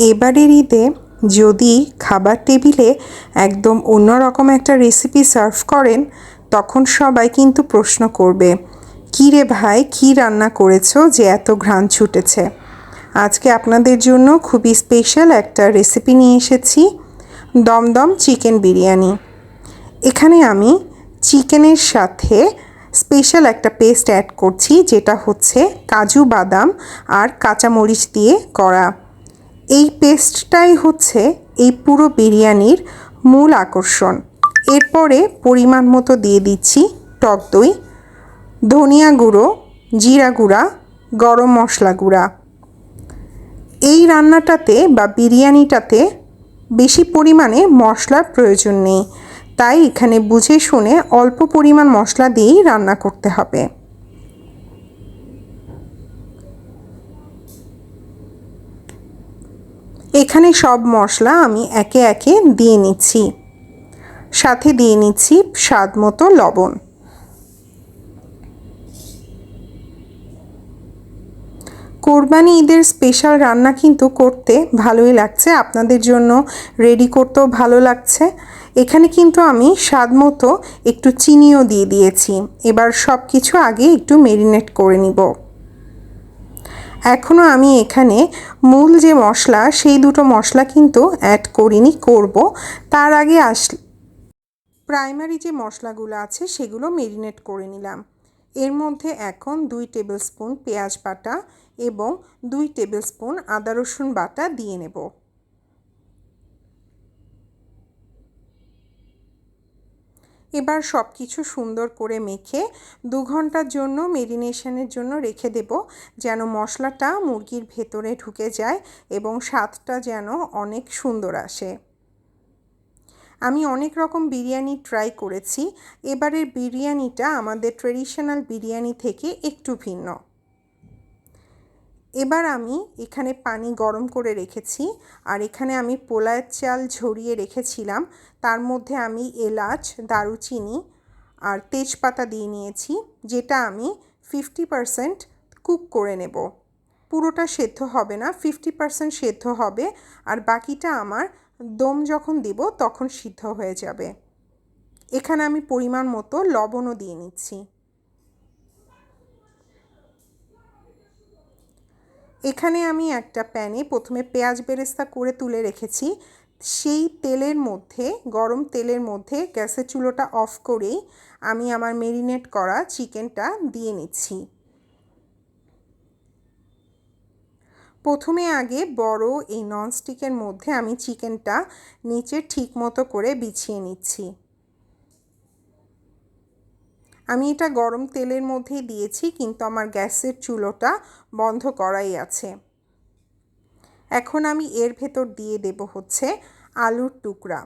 এবারের ঈদে যদি খাবার টেবিলে একদম অন্যরকম একটা রেসিপি সার্ভ করেন, তখন সবাই কিন্তু প্রশ্ন করবে, কী রে ভাই, কী রান্না করেছো যে এত ঘ্রাণ ছুটেছে। আজকে আপনাদের জন্য খুবই স্পেশাল একটা রেসিপি নিয়ে এসেছি, দমদম চিকেন বিরিয়ানি। এখানে আমি চিকেনের সাথে স্পেশাল একটা পেস্ট অ্যাড করছি, যেটা হচ্ছে কাজু বাদাম আর কাঁচামরিচ দিয়ে করা। এই পেস্টটাই হচ্ছে এই পুরো বিরিয়ানির মূল আকর্ষণ। এরপরে পরিমাণ মতো দিয়ে দিচ্ছি টক দই, ধনিয়া গুঁড়ো, জিরা গুঁড়া, গরম মশলা গুঁড়া। এই রান্নাটাতে বা বিরিয়ানিটাতে বেশি পরিমাণে মশলার প্রয়োজন নেই, তাই এখানে বুঝে শুনে অল্প পরিমাণ মশলা দিয়েই রান্না করতে হবে। এখানে সব মশলা আমি একে একে দিয়ে নিচ্ছি, সাথে দিয়ে নিচ্ছি স্বাদ মতো লবণ। কোরবানি ঈদের স্পেশাল রান্না কিন্তু করতে ভালোই লাগছে, আপনাদের জন্য রেডি করতেও ভালো লাগছে। এখানে কিন্তু আমি স্বাদ মতো একটু চিনিও দিয়ে দিয়েছি। এবার সব কিছু আগে একটু ম্যারিনেট করে নিব। এখনও আমি এখানে মূল যে মশলা, সেই দুটো মশলা কিন্তু অ্যাড করিনি, করব। তার আগে প্রাইমারি যে মশলাগুলো আছে সেগুলো ম্যারিনেট করে নিলাম। এর মধ্যে এখন 2 টেবিল স্পুন পেঁয়াজ বাটা এবং 2 টেবিল স্পুন আদা রসুন বাটা দিয়ে নেব। এবার সব কিছু সুন্দর করে মেখে 2 ঘন্টার জন্য ম্যারিনেশনের জন্য রেখে দেব, যেন মশলাটা মুরগির ভেতরে ঢুকে যায় এবং স্বাদটা যেন অনেক সুন্দর আসে। আমি অনেক রকম বিরিয়ানি ট্রাই করেছি, এবারের বিরিয়ানিটা আমাদের ট্রেডিশনাল বিরিয়ানি থেকে একটু ভিন্ন। এবার আমি এখানে পানি গরম করে রেখেছি, আর এখানে আমি পোলার চাল ঝরিয়ে রেখেছিলাম, তার মধ্যে আমি এলাচ, দারুচিনি আর তেজপাতা দিয়ে নিয়েছি, যেটা আমি 50% কুক করে নেব। পুরোটা সেদ্ধ হবে না, 50% সেদ্ধ হবে, আর বাকিটা আমার দম যখন দিব তখন সিদ্ধ হয়ে যাবে। এখানে আমি পরিমাণ মতো লবণও দিয়ে নিচ্ছি। এখানে আমি একটা প্যানে প্রথমে পেঁয়াজ বেরেস্তা করে তুলে রেখেছি, সেই তেলের মধ্যে, গরম তেলের মধ্যে গ্যাসের চুলোটা অফ করেই আমি আমার ম্যারিনেট করা চিকেনটা দিয়ে নিচ্ছি। প্রথমে আগে বড় এই ননস্টিকের মধ্যে আমি চিকেনটা নিচে ঠিক মতো করে বিছিয়ে নিচ্ছি। আমি এটা গরম তেলের মধ্যেই দিয়েছি, কিন্তু আমার গ্যাসের চুলোটা বন্ধ করাই আছে। এখন আমি এর ভেতর দিয়ে দেব হচ্ছে আলুর টুকরা।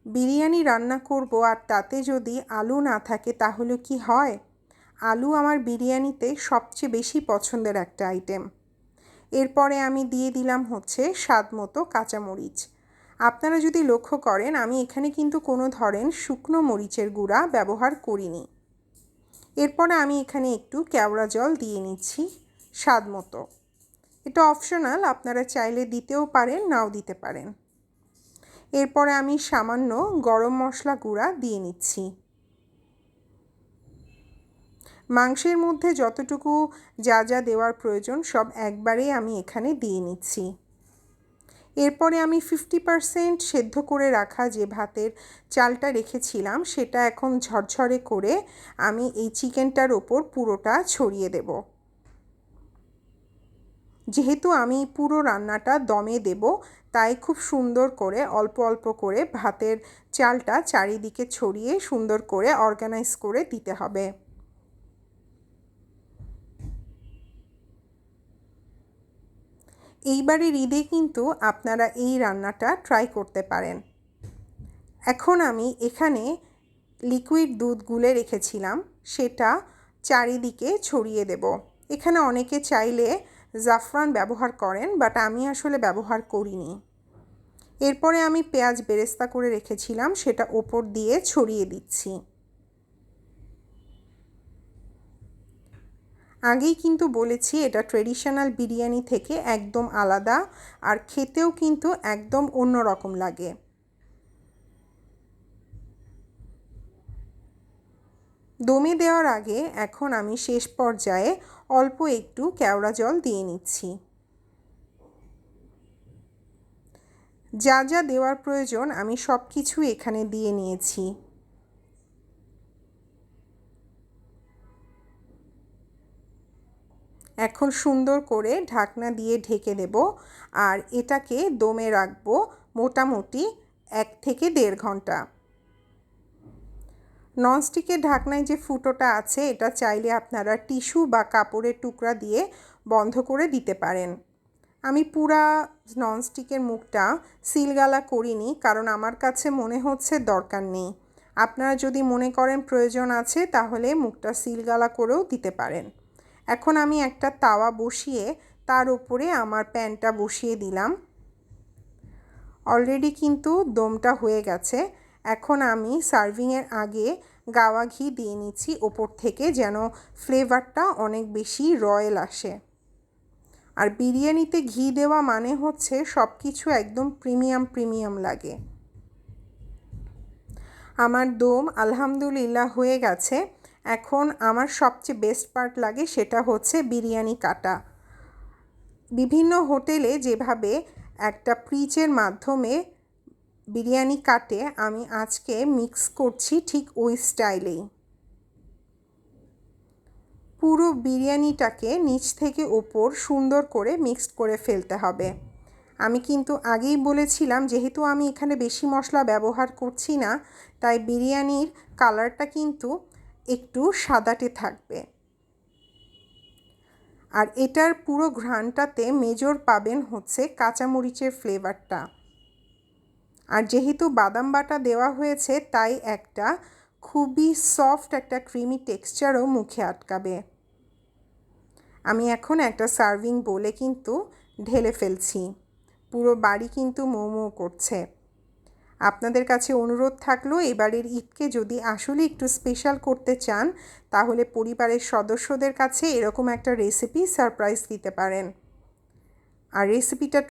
বিরিয়ানি রান্না করব আর তাতে যদি আলু না থাকে তাহলে কি হয়? আলু আমার বিরিয়ানিতে সবচেয়ে বেশি পছন্দের একটা আইটেম। এরপরে আমি দিয়ে দিলাম হচ্ছে স্বাদ মতো কাঁচামরিচ। আপনারা যদি লক্ষ্য করেন, আমি এখানে কিন্তু কোনো ধরনের শুকনো মরিচের গুঁড়া ব্যবহার করিনি। এরপরে আমি এখানে একটু কেওড়া জল দিয়ে নিচ্ছি স্বাদ মতো। এটা অপশনাল, আপনারা চাইলে দিতেও পারেন, নাও দিতে পারেন। এরপরে আমি সামান্য গরম মশলা গুঁড়া দিয়ে নিচ্ছি। মাংসের মধ্যে যতটুকু যা যা দেওয়ার প্রয়োজন সব একবারেই আমি এখানে দিয়ে নিচ্ছি। এরপরে আমি 50% সেদ্ধ করে রাখা যে ভাতের চালটা রেখেছিলাম, সেটা এখন ঝরঝরে করে আমি এই চিকেনটার ওপর পুরোটা ছড়িয়ে দেব। যেহেতু আমি পুরো রান্নাটা দমে দেব, তাই খুব সুন্দর করে অল্প অল্প করে ভাতের চালটা চারিদিকে ছড়িয়ে সুন্দর করে অর্গানাইজ করে দিতে হবে। এইবারের ঈদে কিন্তু আপনারা এই রান্নাটা ট্রাই করতে পারেন। এখন আমি এখানে লিকুইড দুধ গুলে রেখেছিলাম, সেটা চারিদিকে ছড়িয়ে দেব। এখানে অনেকে চাইলে জাফরান ব্যবহার করেন, বাট আমি আসলে ব্যবহার করিনি। এরপরে আমি পেঁয়াজ বেরেস্তা করে রেখেছিলাম, সেটা ওপর দিয়ে ছড়িয়ে দিচ্ছি। আগেই কিন্তু বলেছি এটা ট্রেডিশনাল বিরিয়ানি থেকে একদম আলাদা, আর খেতেও কিন্তু একদম অন্য রকম লাগে। দমে দেওয়ার আগে এখন আমি শেষ পর্যায়ে অল্প একটু কেওড়া জল দিয়ে নিচ্ছি। যা যা দেওয়ার প্রয়োজন আমি সব কিছু এখানে দিয়ে নিয়েছি। এখন সুন্দর করে ঢাকনা দিয়ে ঢেকে দেব, আর এটাকে দমে রাখবো মোটামুটি 1 থেকে 1.5 ঘন্টা। ননস্টিকের ঢাকনায় যে ফুটোটা আছে এটা চাইলে আপনারা টিস্যু বা কাপড়ের টুকরা দিয়ে বন্ধ করে দিতে পারেন। আমি পুরা ননস্টিকের মুখটা সিলগালা করিনি, কারণ আমার কাছে মনে হচ্ছে দরকার নেই। আপনারা যদি মনে করেন প্রয়োজন আছে তাহলে মুখটা সিলগালা করেও দিতে পারেন। এখন আমি একটা তাওয়া বসিয়ে তার উপরে আমার প্যানটা বসিয়ে দিলাম। অলরেডি কিন্তু দমটা হয়ে গেছে। এখন আমি সার্ভিংয়ের আগে গাওয়া ঘি দিয়ে নিচ্ছি ওপর থেকে, যেন ফ্লেভারটা অনেক বেশি রয়্যাল আসে। আর বিরিয়ানিতে ঘি দেওয়া মানে হচ্ছে সব কিছু একদম প্রিমিয়াম লাগে। আমার দম আলহামদুলিল্লাহ হয়ে গেছে। এখন আমার সবচেয়ে বেস্ট পার্ট লাগে, সেটা হচ্ছে বিরিয়ানি কাটা। বিভিন্ন হোটেলে যেভাবে একটা পিচের মাধ্যমে বিরিয়ানি কাটে, আমি আজকে মিক্স করছি ঠিক ওই স্টাইলেই। পুরো বিরিয়ানিটাকে নিচ থেকে ওপর সুন্দর করে মিক্সড করে ফেলতে হবে। আমি কিন্তু আগেই বলেছিলাম, যেহেতু আমি এখানে বেশি মশলা ব্যবহার করছি না, তাই বিরিয়ানির কালারটা কিন্তু একটু সাদাটে থাকবে। আর এটার পুরো ঘ্রাণটাতে মেজর পাবেন হচ্ছে কাঁচামরিচের ফ্লেভারটা। আর যেহেতু বাদাম বাটা দেওয়া হয়েছে, তাই একটা খুবই সফট একটা ক্রিমি টেক্সচারও মুখে আটকাবে। আমি এখন একটা সার্ভিং বোলে কিন্তু ঢেলে ফেলছি। পুরো বাড়ি কিন্তু মোমো করছে। আপনাদের কাছে অনুরোধ থাকলো, এবারের ঈদকে যদি আসলে একটু স্পেশাল করতে চান, তাহলে পরিবারের সদস্যদের কাছে এরকম একটা রেসিপি সারপ্রাইজ দিতে পারেন। আর রেসিপিটা